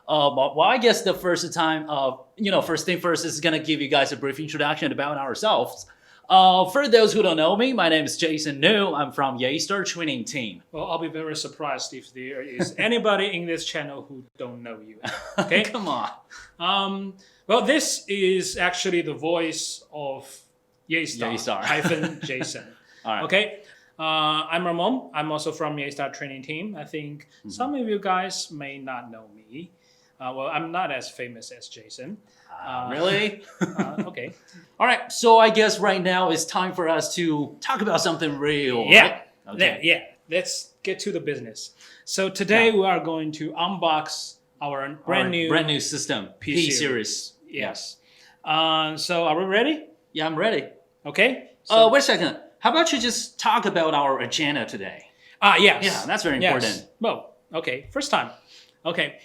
Well, I guess the first time, first thing first is gonna give you guys a brief introduction about ourselves. For those who don't know me, my name is Jason New. I'm from Yeastar training team. Well, I'll be very surprised if there is anybody in this channel who don't know you. Okay, Come on. Well, this is actually the voice of Yeastar. hyphen Jason. All right. Okay, I'm Ramon. I'm also from Yeastar training team. I think some of you guys may not know me. Well, I'm not as famous as Jason. Really? Okay. All right. So I guess right now it's time for us to talk about something real. Yeah. Right? Okay. Yeah. Let's get to the business. So today we are going to unbox our brand new system P series. Yes. So are we ready? Yeah, I'm ready. Okay. Wait a second. How about you just talk about our agenda today? Yes. Yeah, that's very important. Well, okay. First time. Okay.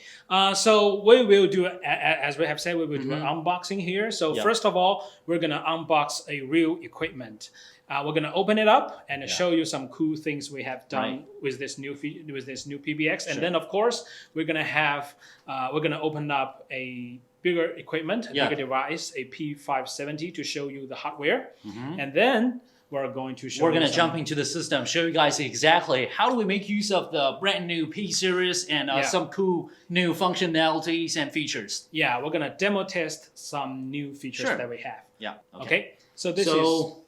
So we will do, as we have said, we will do an unboxing here. So first of all, we're going to unbox a real equipment. We're going to open it up and show you some cool things we have done with this new PBX. And then, of course, we're going to open up a bigger equipment, a bigger device, a P570 to show you the hardware. And then we're going to jump into the system, show you guys exactly how do we make use of the brand new P series and some cool new functionalities and features. Yeah, we're going to demo test some new features that we have. Yeah. Okay. So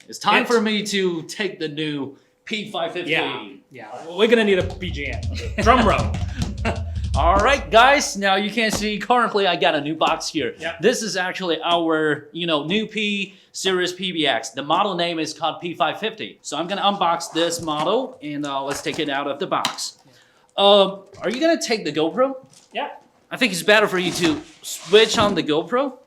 it's time for me to take the new P550. Yeah. We're going to need a BGM. Okay. Drum roll. All right, guys. Now you can see currently I got a new box here. Yep. This is actually our new P series PBX. The model name is called P550. So I'm gonna unbox this model and let's take it out of the box. Are you gonna take the GoPro? Yeah. I think it's better for you to switch on the GoPro.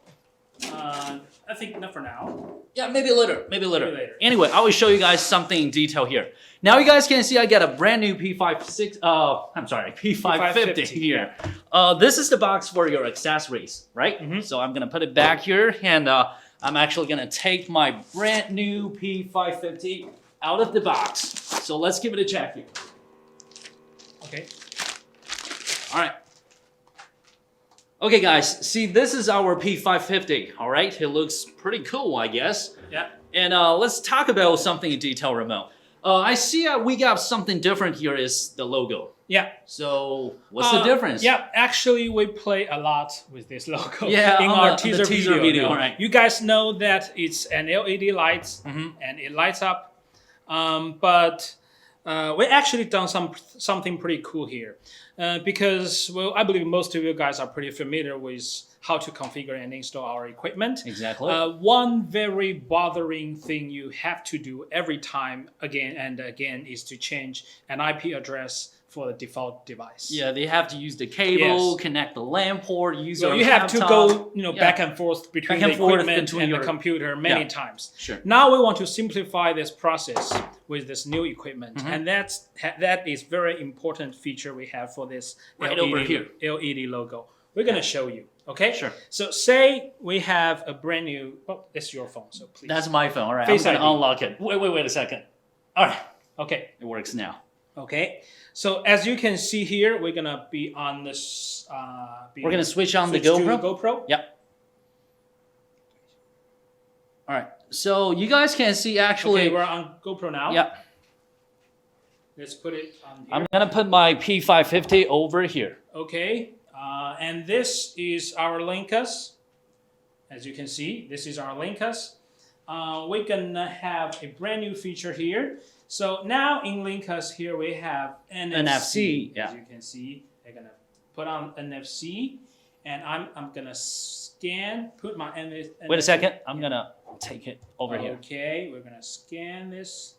I think not for now. Yeah, maybe later. Maybe later. Anyway, I will show you guys something in detail here. Now you guys can see I got a brand new P550 here. This is the box for your accessories, right? So I'm gonna put it back here and I'm actually gonna take my brand new P550 out of the box. So let's give it a check here. Okay. All right. Okay, guys, see, this is our P550, all right? It looks pretty cool, I guess. Yeah. And let's talk about something in detail, Ramon. I see we got something different here is the logo. Yeah. So what's the difference? Yeah, actually we play a lot with this logo in our teaser video. Right. You guys know that it's an LED light and it lights up. But we actually done something pretty cool here. Because, well, I believe most of you guys are pretty familiar with how to configure and install our equipment. Exactly. One very bothering thing you have to do every time again and again is to change an IP address for the default device. Yeah, they have to use the cable, connect the LAN port, use so you have to go, back and forth between the equipment and the computer many times. Sure. Now we want to simplify this process with this new equipment, and that is very important feature we have for this LED logo. We're gonna show you. Okay. Sure. So say we have a brand new. Oh, that's your phone. So please. That's my phone. All right. Face I'm gonna ID. unlock it. Wait a second. All right. Okay. It works now. Okay. So as you can see here, we're gonna be on this. We're gonna switch on the to GoPro. GoPro. Yep. All right. So you guys can see actually. Okay, we're on GoPro now. Yep. Let's put it on here. I'm gonna put my P550 over here. Okay. And this is our Linkus. As you can see, this is our Linkus. We're gonna have a brand new feature here. So now in Linkus here we have NFC. Yeah. As you can see, I'm gonna put on NFC, and I'm gonna scan. Put my NFC. Wait a second. I'm gonna take it over here. Okay, we're gonna scan this.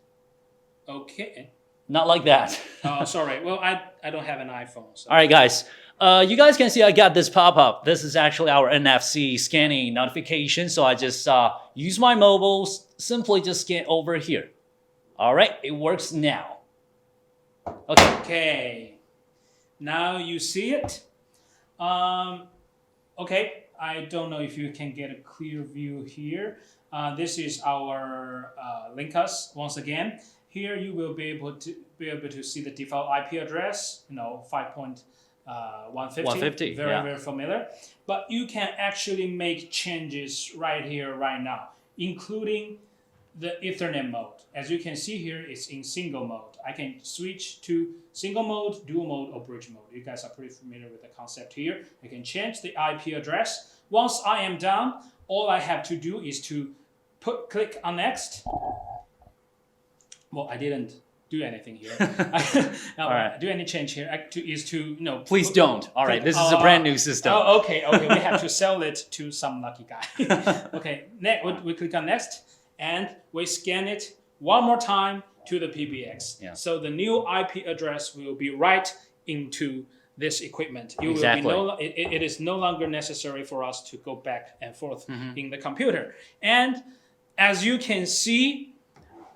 Okay. Not like that. Oh, sorry. Well, I don't have an iPhone. So. All right, guys. You guys can see I got this pop-up. This is actually our NFC scanning notification. So I just use my mobile, simply just scan over here. All right, it works now. Okay. Now you see it. Okay, I don't know if you can get a clear view here. This is our Linkus once again. Here you will be able to see the default IP address, 5.0 150. 150, Very, yeah. very familiar. But you can actually make changes right here, right now, including the Ethernet mode. As you can see here, it's in single mode. I can switch to single mode, dual mode, or bridge mode. You guys are pretty familiar with the concept here. I can change the IP address. Once I am done, all I have to do is to click on next. Well, I didn't do anything here. Now, All right. do any change here Please don't. All right, this is a brand new system. Oh, okay. We have to sell it to some lucky guy. Okay, we click on next, and we scan it one more time to the PBX. Yeah. So the new IP address will be right into this equipment. Exactly. It is no longer necessary for us to go back and forth in the computer. And as you can see,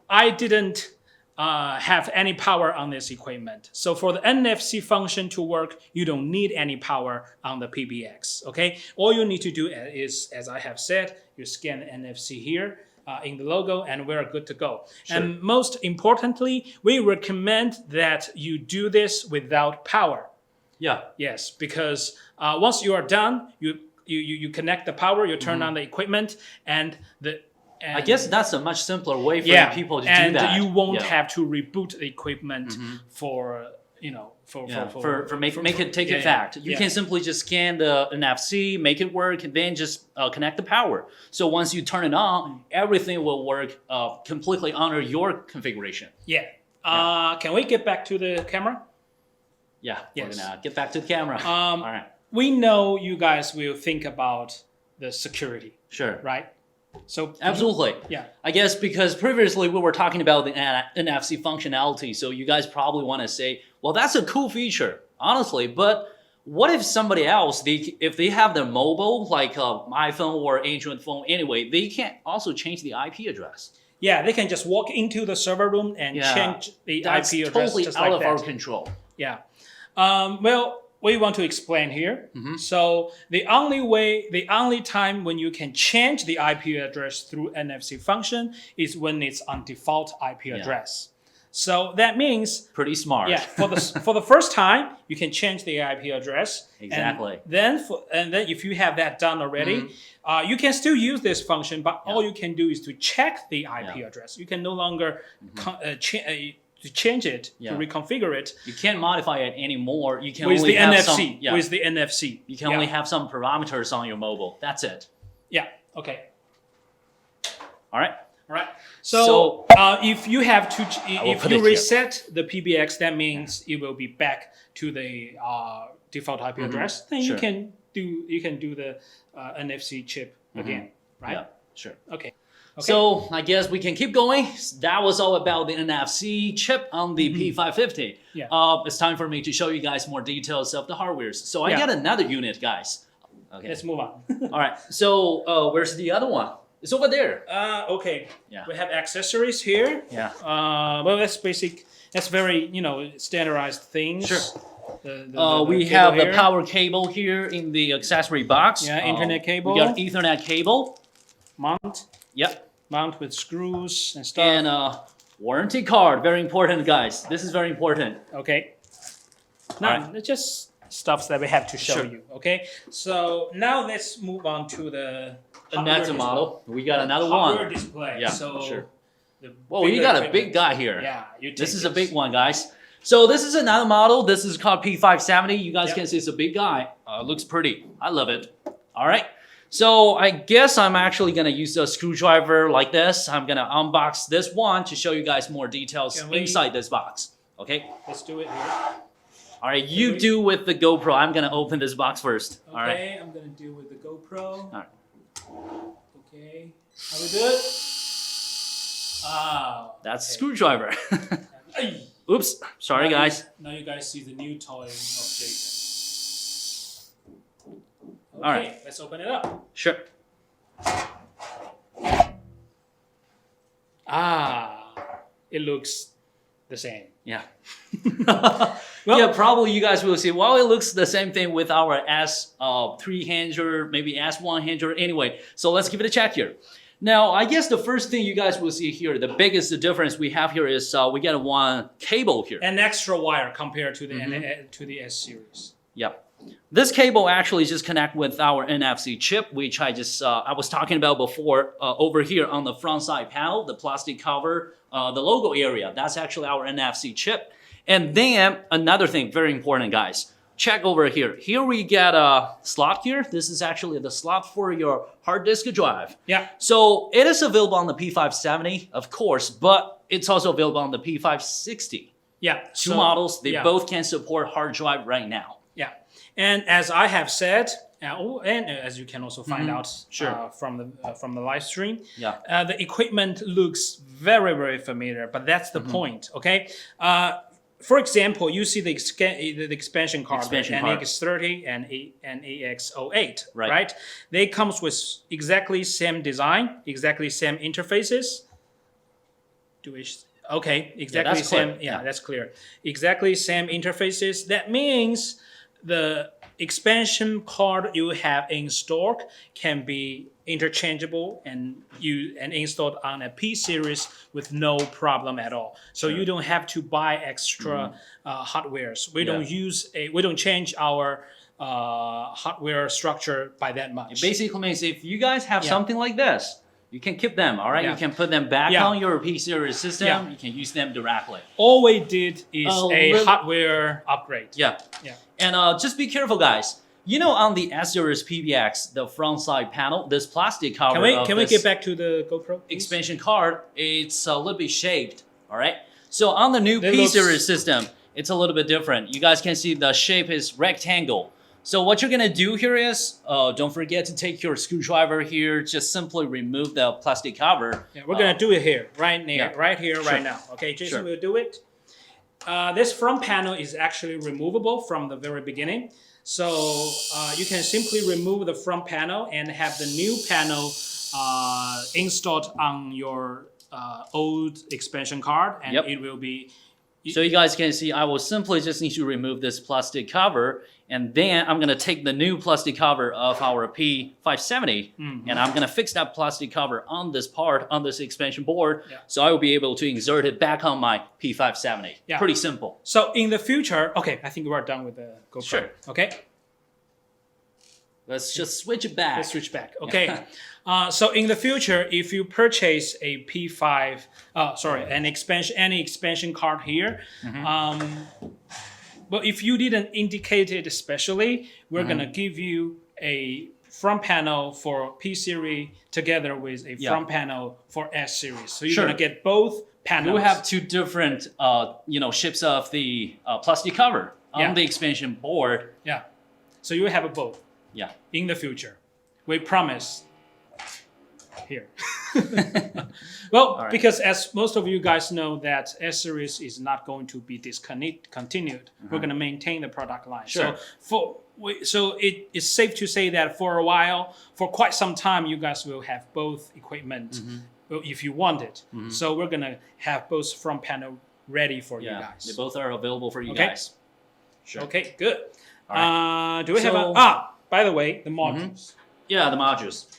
I didn't have any power on this equipment. So for the NFC function to work, you don't need any power on the PBX, okay? All you need to do is, as I have said, you scan the NFC here in the logo and we're good to go. Sure. And most importantly, we recommend that you do this without power. Yeah. Yes, because once you are done, you connect the power, you turn on the equipment, and I guess that's a much simpler way for people to do that. And you won't have to reboot the equipment for make it take effect. You can simply just scan the NFC, make it work, and then just connect the power. So once you turn it on, everything will work completely under your configuration. Yeah. Can we get back to the camera? Yeah. Yes. We're gonna get back to the camera. All right. We know you guys will think about the security. Sure. Right. So absolutely. Yeah. I guess because previously we were talking about the NFC functionality, so you guys probably want to say, well, that's a cool feature, honestly, but what if somebody else, if they have their mobile, like iPhone or Android phone anyway, they can't also change the IP address? Yeah, they can just walk into the server room and change the that's IP address totally just out like of that. our control. Yeah. Well, we want to explain here. So the only time when you can change the IP address through NFC function is when it's on default IP address. So that means pretty smart. Yeah, for the first time you can change the IP address. Exactly. And then if you have that done already, you can still use this function, but all you can do is to check the IP address. You can no longer to change it, to reconfigure it. You can't modify it anymore. You can with only the have NFC. some, With the NFC. You can only have some parameters on your mobile. That's it. Yeah. Okay. All right. All right. So if you have to, if you reset the PBX, that means it will be back to the default IP address. Then you can do the NFC chip again, right? Yeah. Sure. Okay. So I guess we can keep going. That was all about the NFC chip on the P550. Yeah. It's time for me to show you guys more details of the hardware. So I got another unit, guys. Okay. Let's move on. All right. So where's the other one? It's over there. Okay. Yeah. We have accessories here. Yeah. Well, that's basic. That's very standardized things. Sure. We have the power cable here in the accessory box. Yeah. Internet cable. We got Ethernet cable. Mount. Yep. Mount with screws and stuff. And warranty card. Very important, guys. This is very important. Okay. Now, it's just stuff that we have to show you. Okay. So now let's move on to the next model. We got another hardware one. display. Yeah. So sure. Well, you got a big guy here. Yeah. This is a big one, guys. So this is another model. This is called P570. You guys can see it's a big guy. Looks pretty. I love it. All right. So I guess I'm actually going to use a screwdriver like this. I'm going to unbox this one to show you guys more details inside this box. Okay? Let's do it here. All right, you do with the GoPro. I'm going to open this box first. Okay, all right. I'm going to do with the GoPro. All right. Okay. Are we good? That's a screwdriver. Oops. Sorry, guys. Now you guys see the new toy of Jason. Okay, all right. Let's open it up. Sure. It looks the same. Yeah. Yeah, probably you guys will see, well, it looks the same thing with our S3 hanger, maybe S1 hanger anyway. So let's give it a check here. Now, I guess the first thing you guys will see here, the biggest difference we have here is we got one cable here. An extra wire compared to the S series. Yep. This cable actually just connect with our NFC chip, which I was talking about before over here on the front side panel, the plastic cover, the logo area. That's actually our NFC chip. And then another thing, very important, guys. Check over here. Here we get a slot here. This is actually the slot for your hard disk drive. Yeah. So it is available on the P570, of course, but it's also available on the P560. Yeah. Two models, they both can support hard drive right now. Yeah. And as I have said, and as you can also find out from the live stream, the equipment looks very, very familiar, but that's the point, okay? For example, you see the expansion card, NX30 and AX08, right? They comes with exactly same design, exactly same interfaces. Okay, exactly same. Yeah, that's clear. Exactly same interfaces. That means the expansion card you have in stock can be interchangeable and installed on a P series with no problem at all. So you don't have to buy extra hardwares. We don't change our hardware structure by that much. It basically means if you guys have something like this, you can keep them, all right? You can put them back on your P series system. You can use them directly. All we did is a hardware upgrade. Yeah. And just be careful, guys. You know, on the S series PBX, the front side panel, this plastic cover. Can we get back to the GoPro, please? Expansion card? It's a little bit shaped, all right? So on the new P series system, it's a little bit different. You guys can see the shape is rectangle. So what you're gonna do here is, don't forget to take your screwdriver here. Just simply remove the plastic cover. Yeah, we're gonna do it here, right now. Okay, Jason will do it. This front panel is actually removable from the very beginning. So you can simply remove the front panel and have the new panel installed on your old expansion card, and it will be. So you guys can see, I will simply just need to remove this plastic cover, and then I'm gonna take the new plastic cover of our P570, and I'm gonna fix that plastic cover on this part, on this expansion board, so I will be able to insert it back on my P570. Pretty simple. So in the future, okay, I think we're done with the GoPro. Sure. Okay. Let's just switch it back. Let's switch back. Okay. So in the future, if you purchase a any expansion card here, but if you didn't indicate it especially, we're gonna give you a front panel for P series together with a front panel for S series. So you're gonna get both panels. You have two different, shapes of the plastic cover on the expansion board. Yeah. So you have both. Yeah. In the future, we promise. Here. Well, because as most of you guys know that S series is not going to be discontinued. We're going to maintain the product line. Sure. So it is safe to say that for a while, for quite some time, you guys will have both equipment if you want it. So we're going to have both front panel ready for you guys. They both are available for you guys. Sure. Okay, good. All right. Do we have by the way, the modules. Yeah, the modules.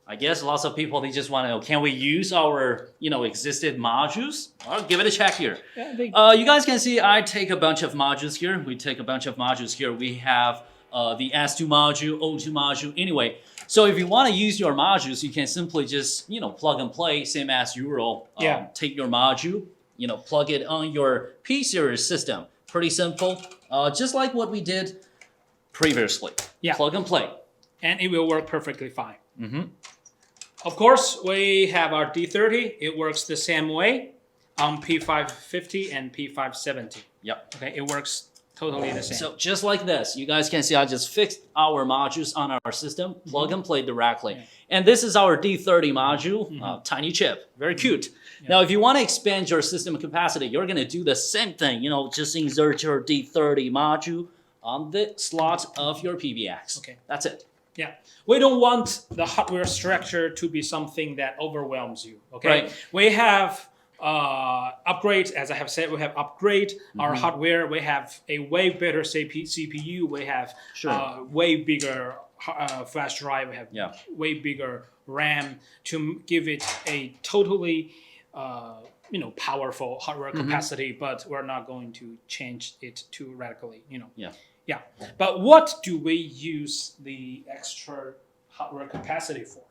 I guess lots of people, they just want to know, can we use our, existing modules? I'll give it a check here. You guys can see I take a bunch of modules here. We take a bunch of modules here. We have the S2 module, O2 module. Anyway, so if you want to use your modules, you can simply just, plug and play, same as usual. Take your module, plug it on your P series system. Pretty simple. Just like what we did previously. Plug and play. And it will work perfectly fine. Of course, we have our D30. It works the same way on P550 and P570. Yep. Okay, it works totally the same. So just like this, you guys can see I just fixed our modules on our system, plug and play directly. And this is our D30 module, tiny chip, very cute. Now, if you want to expand your system capacity, you're going to do the same thing, just insert your D30 module on the slot of your PBX. Okay. That's it. Yeah, we don't want the hardware structure to be something that overwhelms you. Okay, we have upgrades, as I have said, we have upgrade our hardware. We have a way better CPU. We have way bigger flash drive. We have way bigger RAM to give it a totally powerful hardware capacity. But we're not going to change it too radically. Yeah. But what do we use the extra hardware capacity for?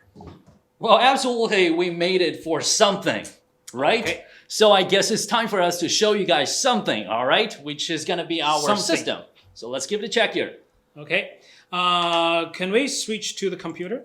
Well, absolutely, we made it for something, right? Okay. So I guess it's time for us to show you guys something, all right? Which is going to be our Something. system. So let's give it a check here. Okay. Can we switch to the computer?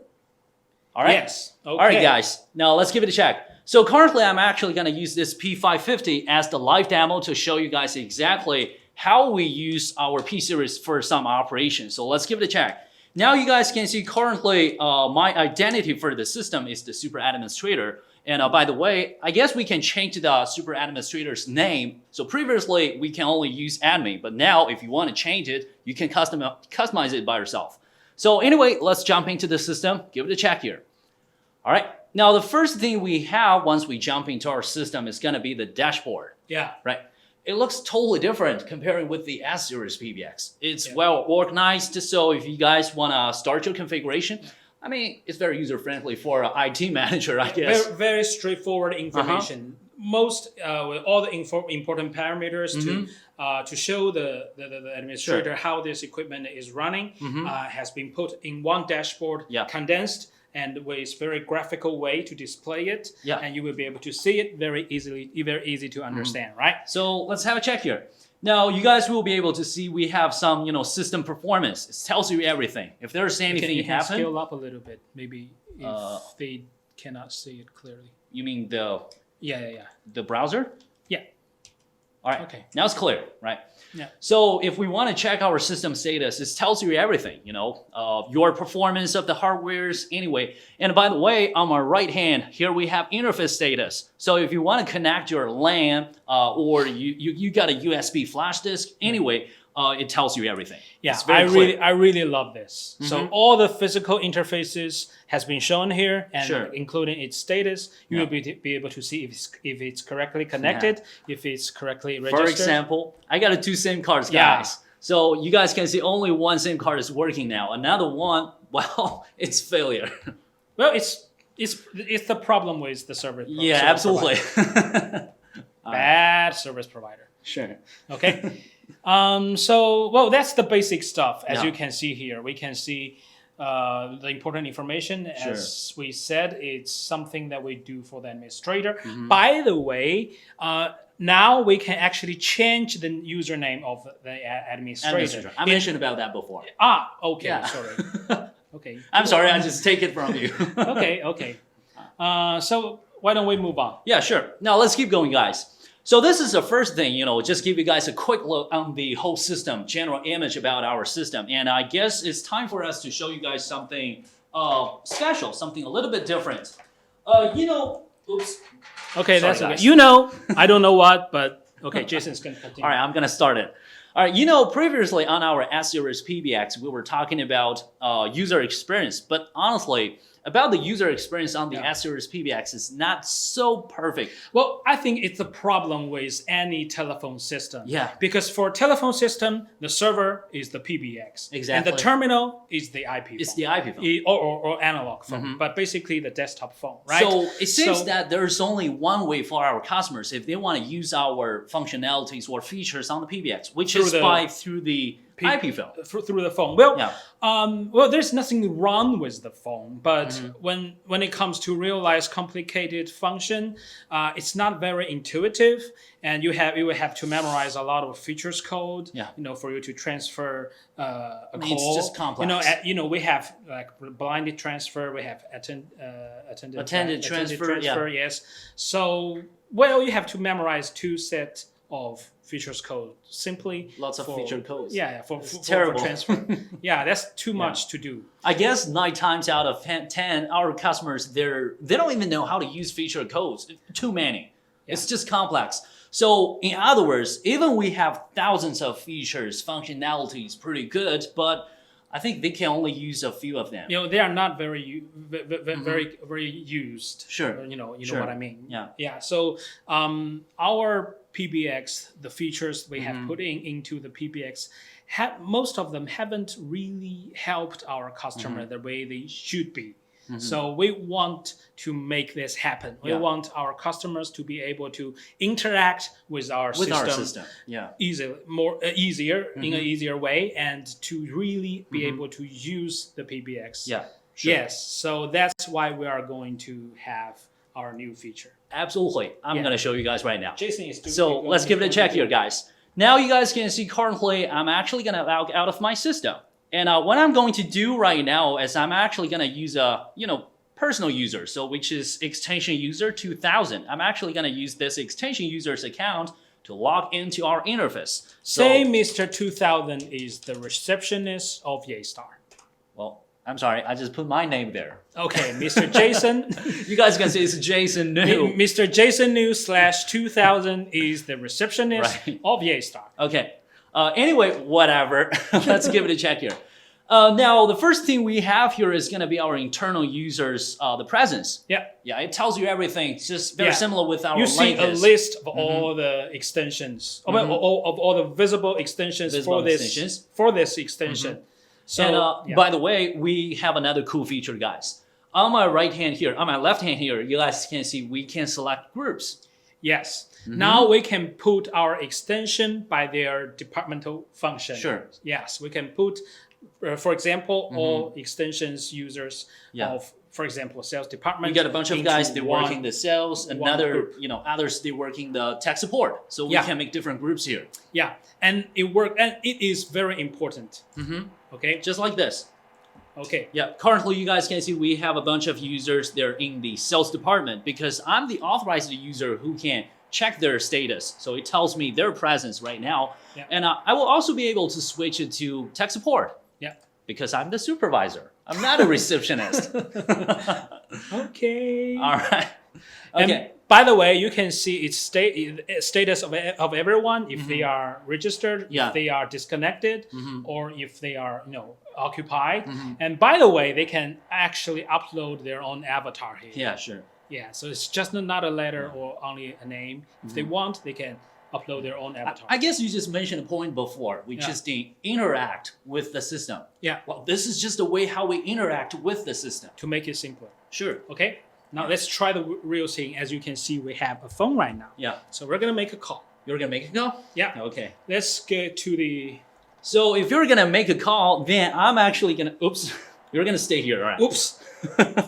All right? Yes. Okay. All right, guys. Now let's give it a check. So currently, I'm actually going to use this P550 as the live demo to show you guys exactly how we use our P-Series for some operations. So let's give it a check. Now you guys can see currently my identity for the system is the super administrator. And by the way, I guess we can change the super administrator's name. So previously we can only use admin, but now if you want to change it, you can customize it by yourself. So anyway, let's jump into the system. Give it a check here. All right. Now the first thing we have once we jump into our system is going to be the dashboard. Yeah. Right. It looks totally different comparing with the S-Series PBX. It's well organized, so if you guys want to start your configuration, I mean, it's very user-friendly for an IT manager, I guess. Very, very straightforward information. Most, with all the important parameters to show the administrator how this equipment is running has been put in one dashboard, condensed, and with very graphical way to display it, and you will be able to see it very easy to understand, right? So let's have a check here. Now you guys will be able to see we have some, system performance. It tells you everything. If there's anything you can happen, scale up a little bit, maybe if they cannot see it clearly. You mean the the browser? Yeah. All right. Okay. Now it's clear, right? Yeah. So if we want to check our system status, it tells you everything, your performance of the hardwares anyway. And by the way, on my right hand, here we have interface status. So if you want to connect your LAN or you got a USB flash disk anyway, it tells you everything. Yeah, it's very I really love this. So all the physical interfaces has been shown here, and including its status. You will be able to see if it's correctly connected, if it's correctly registered. For example, I got 2 SIM cards, guys. So you guys can see only one SIM card is working now. Another one, well, it's failure. Well, it's the problem with the service. Yeah, absolutely. Bad service provider. Sure. Okay. So that's the basic stuff. As you can see here, we can see the important information. As we said, it's something that we do for the administrator. By the way, now we can actually change the username of the administrator. I mentioned about that before. Okay, sorry. Okay. I'm sorry, I just take it from you. Okay. So why don't we move on? Yeah, sure. Now let's keep going, guys. So this is the first thing, just give you guys a quick look on the whole system, general image about our system. And I guess it's time for us to show you guys something special, something a little bit different. Oops. Okay, Sorry, that's okay. guys. I don't know what, but okay, Jason's going to continue. All right, I'm going to start it. All right, previously on our S-Series PBX, we were talking about user experience, but honestly, about the user experience on the S-Series PBX is not so perfect. Well, I think it's a problem with any telephone system. Yeah. Because for a telephone system, the server is the PBX. Exactly. And the terminal is the IP phone. It's the IP phone. Or analog phone, but basically the desktop phone, right? So it seems that there's only one way for our customers if they want to use our functionalities or features on the PBX, which is through the IP phone. Through the phone. Well, there's nothing wrong with the phone, but when it comes to realize complicated function, it's not very intuitive, and you will have to memorize a lot of features code. For you to transfer a call. It's just complex. We have like blinded transfer. We have attended transfer. Yes. So you have to memorize 2 sets of features code simply. Lots of feature codes. For terrible. For transfer. That's too much to do. I guess 9 times out of 10, our customers they don't even know how to use feature codes. Too many. It's just complex. So in other words, even we have thousands of features, functionalities, pretty good, but I think they can only use a few of them. They are not very very used. Sure. You know what I mean. Yeah. So our PBX, the features we have put into the PBX, most of them haven't really helped our customer the way they should be. So we want to make this happen. We want our customers to be able to interact with our system, easier in an easier way, and to really be able to use the PBX. Yeah. Sure. Yes. So that's why we are going to have our new feature. Absolutely. I'm going to show you guys right now. Jason is doing. So let's give it a check here, guys. Now you guys can see currently I'm actually going to log out of my system. And what I'm going to do right now is I'm actually going to use a, personal user, so which is extension user 2000. I'm actually going to use this extension user's account to log into our interface. Say Mr. 2000 is the receptionist of Yeastar. Well, I'm sorry, I just put my name there. Okay, Mr. Jason. You guys can see it's Jason New. Mr. Jason New /2000 is the receptionist of Yeastar. Okay. Anyway, whatever. Let's give it a check here. Now, the first thing we have here is going to be our internal users, the presence. Yeah. Yeah, it tells you everything. It's just very similar with our You see a latest. list of all the extensions, of all the visible extensions for this extension. So, And by the way, we have another cool feature, guys. On my right hand here, on my left hand here, you guys can see we can select groups. Yes. Now we can put our extension by their departmental function. Sure. Yes, we can put, for example, all extensions users of, for example, sales department. You got a bunch of guys that working the sales, another, others they working the tech support. So we can make different groups here. Yeah, and it is very important. Okay, just like this. Okay. Yeah, currently you guys can see we have a bunch of users. They're in the sales department because I'm the authorized user who can check their status. So it tells me their presence right now. Yeah. And I will also be able to switch it to tech support. Yeah. Because I'm the supervisor. I'm not a receptionist. Okay. All right. Okay. And by the way, you can see its status of everyone if they are registered, if they are disconnected, or if they are occupied. And by the way, they can actually upload their own avatar here. Yeah, sure. Yeah, so it's just not a letter or only a name. If they want, they can upload their own avatar. I guess you just mentioned a point before, which is the interact with the system. Yeah. Well, this is just the way how we interact with the system. To make it simpler. Sure. Okay. Now let's try the real thing. As you can see, we have a phone right now. Yeah. So we're gonna make a call. You're gonna make a call? Yeah. Okay. Let's get to the. So if you're gonna make a call, then I'm actually gonna. Oops. You're gonna stay here, all right? Oops.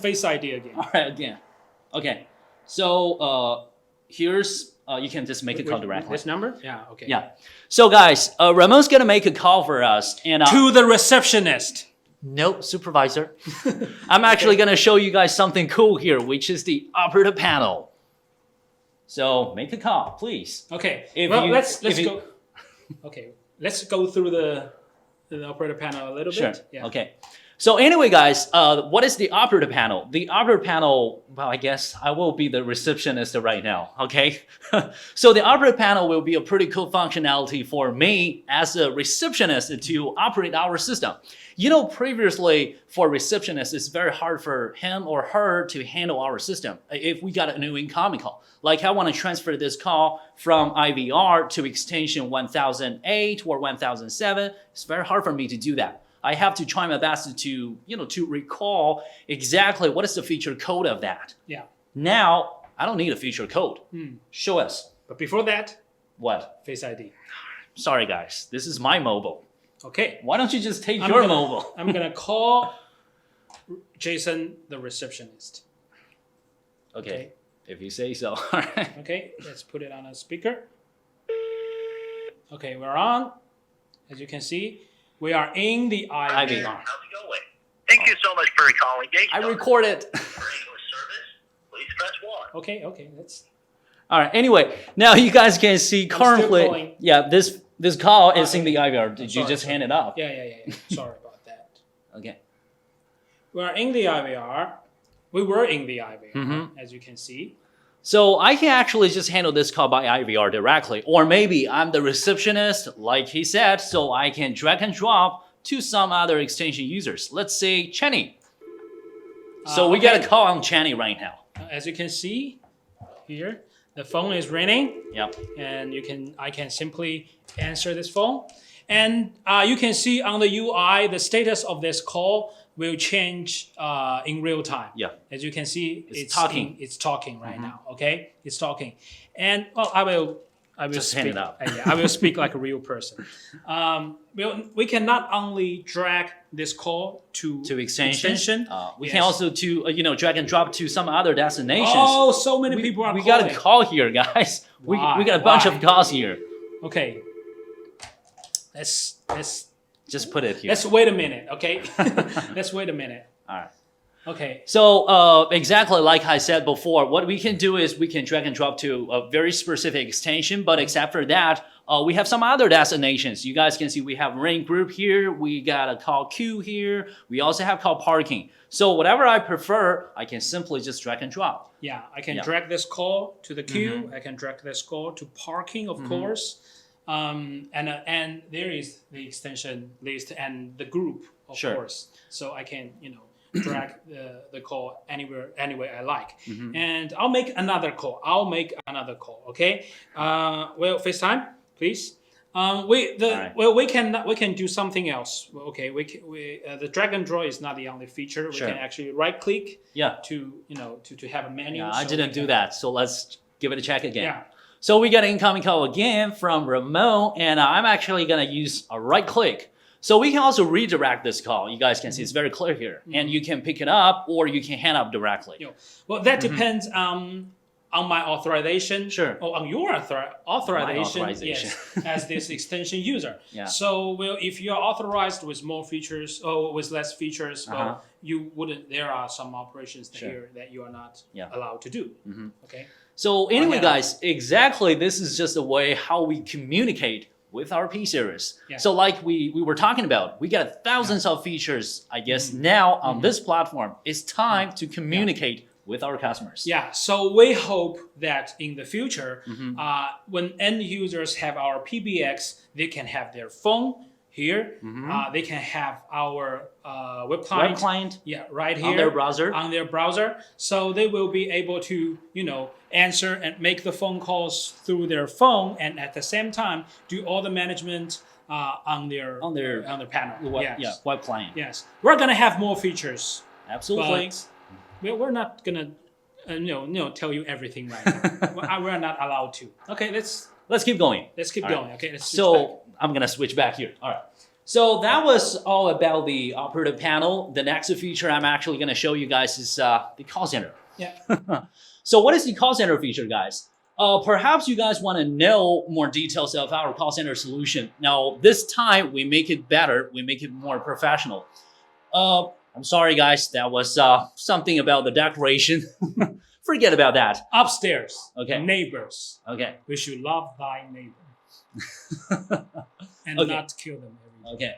Face ID again. All right, again. Okay. So here's. You can just make a call directly. This number? Yeah. Okay. Yeah. So guys, Ramon's gonna make a call for us, and to the receptionist. No, supervisor. I'm actually going to show you guys something cool here, which is the operator panel. So make a call, please. Okay. Let's go. Okay. Let's go through the operator panel a little bit. Yeah. Okay. So anyway, guys, what is the operator panel? The operator panel, well, I guess I will be the receptionist right now, okay? So the operator panel will be a pretty cool functionality for me as a receptionist to operate our system. Previously for receptionists, it's very hard for him or her to handle our system if we got a new incoming call. Like I want to transfer this call from IVR to extension 1008 or 1007. It's very hard for me to do that. I have to try my best to recall exactly what is the feature code of that. Yeah. Now, I don't need a feature code. Show us. But before that, what? Face ID. Sorry, guys. This is my mobile. Okay. Why don't you just take your mobile? I'm going to call Jason, the receptionist. Okay. If you say so. All right. Okay. Let's put it on a speaker. Okay. We're on. As you can see, we are in the IVR. How's it going? Thank you so much for calling. I record it. For English service, please press 1. Okay, that's... All right, anyway, now you guys can see currently, this call is in the IVR. Did you just hand it off? Yeah. Sorry about that. Okay. We're in the IVR. We were in the IVR, as you can see. So I can actually just handle this call by IVR directly. Or maybe I'm the receptionist, like he said, so I can drag and drop to some other extension users. Let's say Chenny. So we got a call on Chenny right now. As you can see here, the phone is ringing. Yep. And I can simply answer this phone. And you can see on the UI the status of this call. will change in real time. Yeah. As you can see, It's talking. It's talking right now. Okay, it's talking, and well, I will Just speak. hand it out. Yeah, I will speak like a real person. We can not only drag this call to extension. We can yes. also drag and drop to some other destinations. Oh, so many people are we calling. got a call here, guys. Why? We got a bunch Why? of calls here. Okay, let's Just put it here. let's wait a minute. Okay, let's wait a minute. All right. Okay. So exactly like I said before, what we can do is we can drag and drop to a very specific extension, but except for that, we have some other destinations. You guys can see we have rain group here, we got a call queue here, we also have call parking. So whatever I prefer, I can simply just drag and drop. Yeah, I can drag this call to the queue. I can drag this call to parking, of course. And there is the extension list and the group, of course. So I can, drag the call anywhere I like. And I'll make another call. Okay. Well, FaceTime, please. We can do something else. Okay. The drag and draw is not the only feature. We can actually right click. Yeah. To have a menu. Yeah, I didn't do that. So let's give it a check again. Yeah. So we got an incoming call again from Ramon, and I'm actually gonna use a right click. So we can also redirect this call. You guys can see it's very clear here. And you can pick it up or you can hang up directly. Well, that depends on my authorization. Sure. Or on your authorization. My authorization. Yes, as this extension user. Yeah. So if you're authorized with more features or with less features, well, you wouldn't. There are some operations here that you are not allowed to do. Okay. So anyway, guys, exactly this is just the way how we communicate with our P series. Yeah. So like we were talking about, we got thousands of features, I guess, now on this platform. It's time to communicate with our customers. Yeah, so we hope that in the future, when end users have our PBX, they can have their phone here. They can have our web client. Yeah, right here. On their browser. So they will be able to, answer and make the phone calls through their phone, and at the same time do all the management on their panel. Web client. Yes, we're gonna have more features. Absolutely. But we're not gonna tell you everything right now. We're not allowed to. Okay, let's keep going. Let's keep going. Okay, let's I'm gonna switch back here. All right. So that was all about the operative panel. The next feature I'm actually gonna show you guys is the call center. Yeah. So what is the call center feature, guys? Perhaps you guys want to know more details of our call center solution. Now, this time we make it better. We make it more professional. I'm sorry, guys. That was something about the decoration. Forget about that. Upstairs. Okay. Neighbors. Okay. We should love thy neighbor. And not kill them every day. Okay.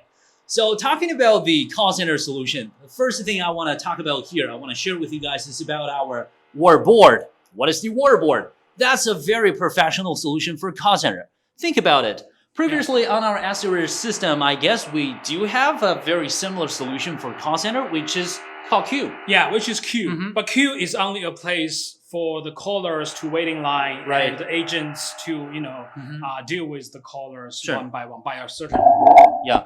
So talking about the call center solution, the first thing I want to talk about here, I want to share with you guys is about our word board. What is the word board? That's a very professional solution for call center. Think about it. Previously on our S-Series system, I guess we do have a very similar solution for call center, which is called queue. Yeah, which is queue. But queue is only a place for the callers to wait in line and the agents to, deal with the callers one by one by a certain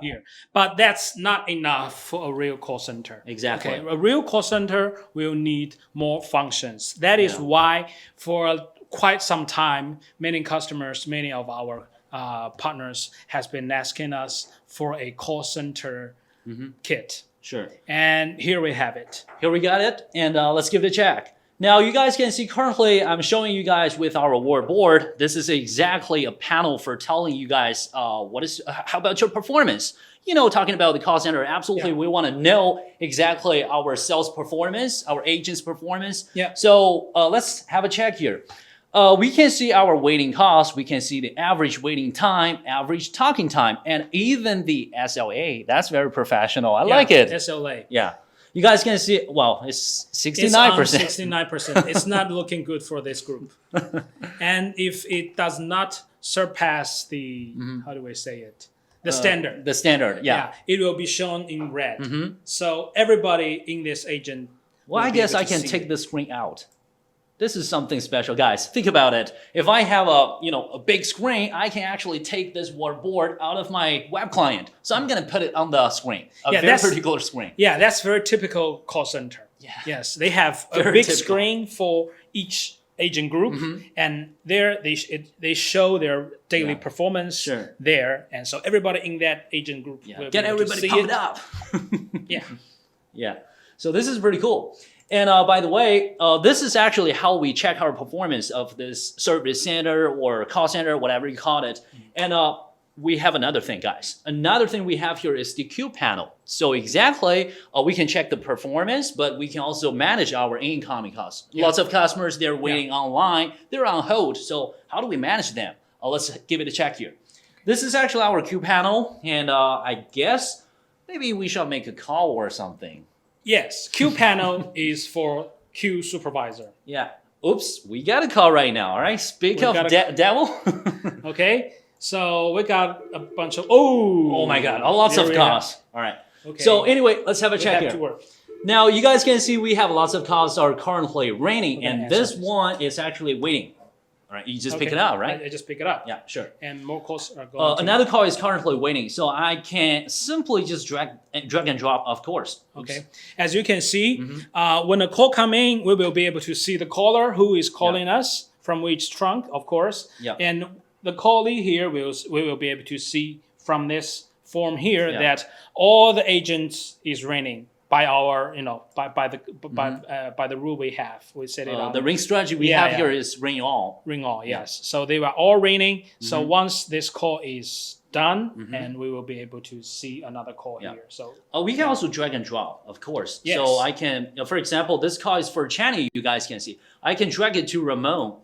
here. But that's not enough for a real call center. Exactly. Okay? A real call center will need more functions. That is why for quite some time, many customers, many of our partners has been asking us for a call center kit. Sure. And here we have it. Here we got it, and let's give it a check. Now, you guys can see currently, I'm showing you guys with our award board. This is exactly a panel for telling you guys how about your performance. Talking about the call center, absolutely, we want to know exactly our sales performance, our agents' performance. Yeah. So let's have a check here. We can see our waiting cost. We can see the average waiting time, average talking time, and even the SLA. That's very professional. I like it. SLA. Yeah. You guys can see, well, it's 69%. It's 69%. It's not looking good for this group. And if it does not surpass the, how do I say it? The standard. The standard, yeah. It will be shown in red. So everybody in this agent. Well, I guess I can take the screen out. This is something special, guys. Think about it. If I have a big screen, I can actually take this board out of my web client. So I'm gonna put it on the screen, a very particular screen. Yeah, that's very typical call center. Yeah. Yes, they have a Very big typical. screen for each agent group, and there they show their daily performance there, and so everybody in that agent group will Get be able to everybody see pumped it. up. Yeah. Yeah. So this is pretty cool. And by the way, this is actually how we check our performance of this service center or call center, whatever you call it. And we have another thing, guys. Another thing we have here is the queue panel. So exactly, we can check the performance, but we can also manage our incoming calls. Lots of customers, they're waiting online, they're on hold. So how do we manage them? Let's give it a check here. This is actually our queue panel, and I guess maybe we should make a call or something. Yes, queue panel is for queue supervisor. Yeah. Oops, we got a call right now, all right? Speak of devil. Okay, so we got a bunch of, oh my God, lots of calls. All right. Okay. So anyway, let's have a check have here. to work. Now, you guys can see we have lots of calls are currently raining, and answer this this. one is actually waiting. All right, you just pick it up, right? I just pick it up. Yeah, sure. And more calls are going to... Another call is currently waiting, so I can simply just drag and drop, of course. Oops. Okay. As you can see, when a call come in, we will be able to see the caller who is calling us from which trunk, of course. Yeah. And the callee here, we will be able to see from this form here that all the agents is raining by our, by the rule we have. We set it on the ring strategy we have here is ring all. Ring all, yes. So they were all raining. So once this call is done, and we will be able to see another call here. So we can also drag and drop, of course. Yes. So I can, for example, this call is for Channy, you guys can see. I can drag it to Ramon.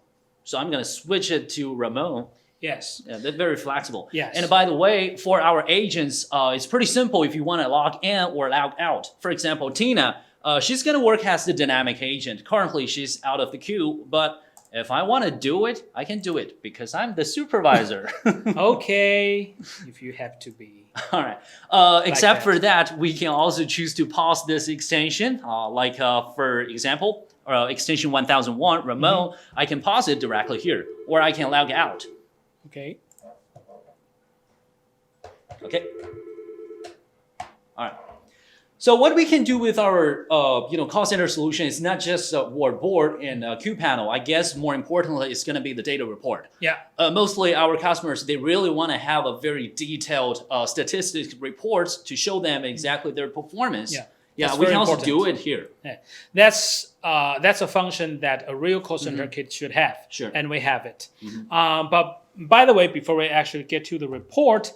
So I'm going to switch it to Ramon. Yes. Yeah, they're very flexible. Yes. And by the way, for our agents, it's pretty simple if you want to log in or log out. For example, Tina, she's going to work as the dynamic agent. Currently, she's out of the queue, but if I want to do it, I can do it because I'm the supervisor. Okay, if you have to be. All right. Except for that, we can also choose to pause this extension. For example, extension 1001, Ramon, I can pause it directly here, or I can log out. Okay. Okay. All right. So what we can do with our call center solution is not just board and queue panel. I guess more importantly, it's going to be the data report. Yeah. Mostly our customers, they really want to have a very detailed statistics reports to show them exactly their performance. Yeah. Yeah, That's we very can also important. do it here. Yeah. That's a function that a real call center kit should have. Sure. And we have it. But by the way, before we actually get to the report,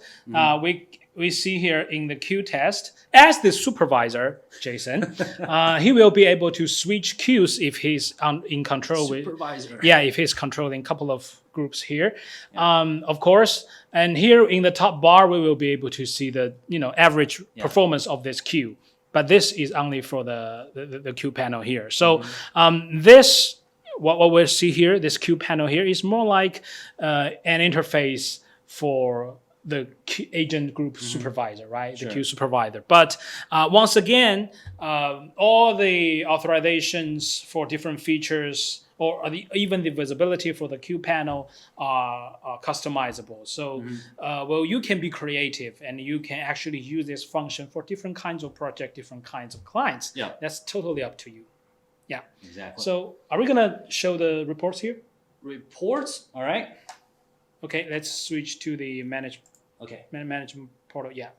we see here in the queue test, as the supervisor, Jason, he will be able to switch queues if he's in control Supervisor. if he's controlling a couple of groups here, of course. And here in the top bar, we will be able to see the average performance of this queue. But this is only for the queue panel here. So this, what we see here, this queue panel here is more like an interface for the agent group supervisor, right? Sure. The queue supervisor. But once again, all the authorizations for different features or even the visibility for the queue panel are customizable. So, you can be creative and you can actually use this function for different kinds of project, different kinds of clients. Yeah. That's totally up to you. Yeah. Exactly. So are we gonna show the reports here? Reports, all right. Okay, let's switch to the management portal. Yeah.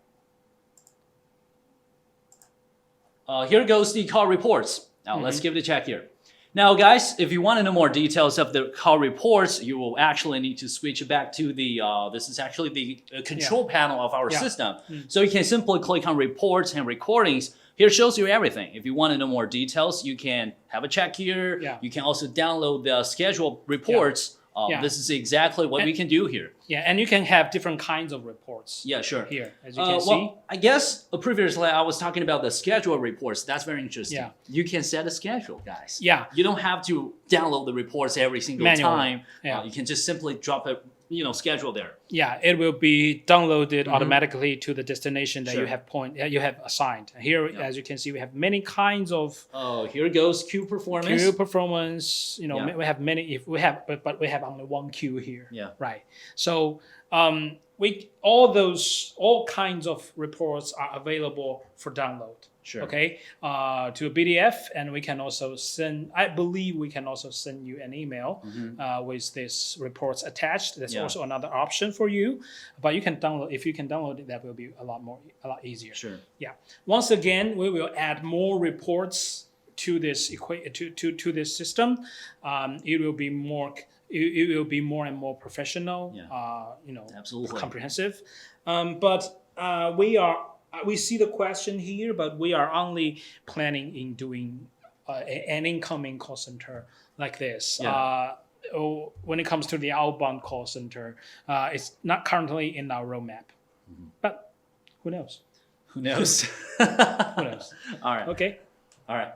Here goes the call reports. Now let's give it a check here. Now, guys, if you want to know more details of the call reports, you will actually need to switch back to the, this is actually the control panel of our system. So you can simply click on reports and recordings. Here shows you everything. If you want to know more details, you can have a check here. Yeah. You can also download the schedule reports. This is exactly what we can do here. Yeah, and you can have different kinds of reports. Yeah, sure. Here, as you can see. I guess previously I was talking about the schedule reports. That's very interesting. Yeah. You can set a schedule, guys. Yeah. You don't have to download the reports every single Manually. time. Yeah. You can just simply drop it, scheduled there. Yeah, it will be downloaded automatically to the destination that Sure. you have assigned. Here, as you can see, we have many kinds of Oh, here goes queue performance. queue performance. Yeah. We have many. If we have, but we have only one queue here. Yeah. Right. So all kinds of reports are available for download. Sure. Okay. To a PDF, and we can also send. I believe we can also send you an email with these reports attached. That's also another option for you. But you can download. If you can download it, that will be a lot easier. Sure. Yeah. Once again, we will add more reports to this to this system. It will be more. It will be more and more professional. Absolutely comprehensive. But we see the question here, but we are only planning in doing an incoming call center like this. Yeah. When it comes to the outbound call center, it's not currently in our roadmap. But who knows? Who knows? Who knows? All right. Okay. All right.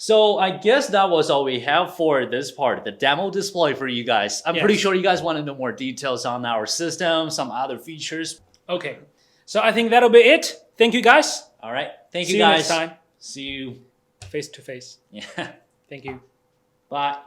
So I guess that was all we have for this part, the demo display for you guys. I'm pretty sure you guys want to know more details on our system, some other features. Okay. So I think that'll be it. Thank you, guys. All right. Thank See you you guys. next time. See you. Face to face. Yeah. Thank you. Bye.